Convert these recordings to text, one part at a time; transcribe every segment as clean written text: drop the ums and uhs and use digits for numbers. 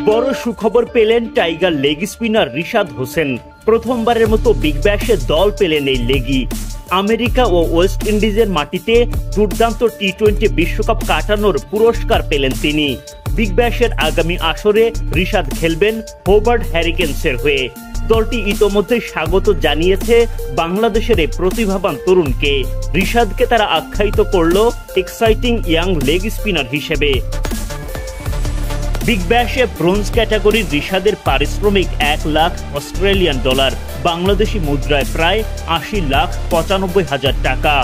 বড় সুখবর পেলেন tiger leg spinner Rishad Hossain. প্রথমবারের মতো বিগ ব্যাশে দল পেলেন এই লেগি। আমেরিকা ও ওয়েস্ট ইন্ডিজের মাটিতে দুর্দান্ত টি-20 বিশ্বকাপ কাটানোর পুরস্কার পেলেন তিনি। বিগ ব্যাশের আগামী আসরে রিশাদ খেলবেন হোবার্ট হ্যারিকেন্সের হয়ে। দলটি ইতোমধ্যে স্বাগত জানিয়েছে বাংলাদেশের এই প্রতিভাবান তরুণকে। রিশাদকে তারা আখ্যায়িত করল এক্সাইটিং ইয়াং লেগ স্পিনার হিসেবে। বিগ ব্যাশে ব্রোঞ্জ ক্যাটাগরির রিশাদের পারিশ্রমিক $1 লাখ, বাংলাদেশি মুদ্রায় প্রায় 80,95,000 টাকা।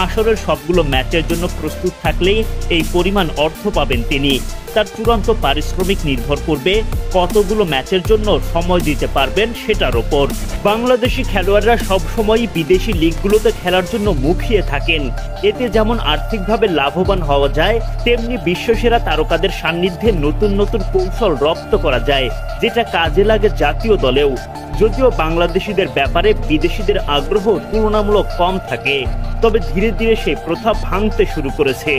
আসরের সবগুলো ম্যাচের জন্য প্রস্তুত থাকলেই এই পরিমাণ অর্থ পাবেন তিনি। তার চূড়ান্ত পারিশ্রমিক নির্ভর করবে কতগুলো ম্যাচের জন্য সময় দিতে পারবেন সেটার ওপর। বাংলাদেশি খেলোয়াড়রা সবসময়ই বিদেশি লিগগুলোতে খেলার জন্য মুখিয়ে থাকেন। এতে যেমন আর্থিকভাবে লাভবান হওয়া যায়, তেমনি বিশ্বসেরা তারকাদের সান্নিধ্যে নতুন নতুন কৌশল রপ্ত করা যায়, যেটা কাজে লাগে জাতীয় দলেও। যদিও বাংলাদেশিদের ব্যাপারে বিদেশিদের আগ্রহ তুলনামূলক কম থাকে, তবে ধীরে ধীরে সেই প্রথা ভাঙতে শুরু করেছে।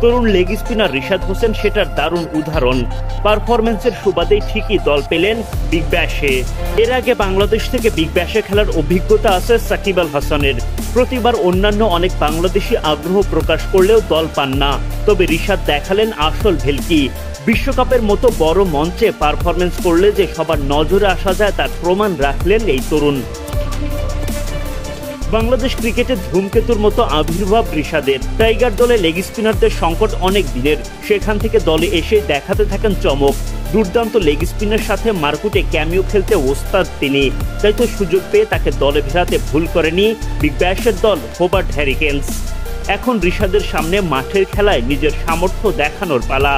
তরুণ লেগ স্পিনার রিশাদ হোসেন সেটার দারুণ উদাহরণ। পারফরম্যান্সের সুবাদেই ঠিকই দল পেলেন বিগ ব্যাশে। এর আগে বাংলাদেশ থেকে বিগ ব্যাশে খেলার অভিজ্ঞতা আছে সাকিব আল হাসানের। প্রতিবার অন্যান্য অনেক বাংলাদেশি আগ্রহ প্রকাশ করলেও দল পান না, তবে রিশাদ দেখালেন আসল ভেলকি। বিশ্বকাপের মতো বড় মঞ্চে পারফরম্যান্স করলে যে সবার নজরে আসা যায় তার প্রমাণ রাখলেন এই তরুণ। বাংলাদেশ ক্রিকেটের ধূমকেতুর মতো আবির্ভাব রিশাদের। টাইগার দলে লেগ স্পিনারদের সংকট অনেক দিনের, সেখান থেকে দলে এসে দেখাতে থাকেন চমক। দুর্দান্ত লেগ স্পিনের সাথে মারকুটে ক্যামিও খেলতে ওস্তাদ তিনি, তাই তো সুযোগ পেয়ে তাকে দলে ফেরাতে ভুল করেনি বিগ ব্যাশের দল হোবার্ট হ্যারিকেন্স। এখন রিশাদের সামনে মাঠের খেলায় নিজের সামর্থ্য দেখানোর পালা।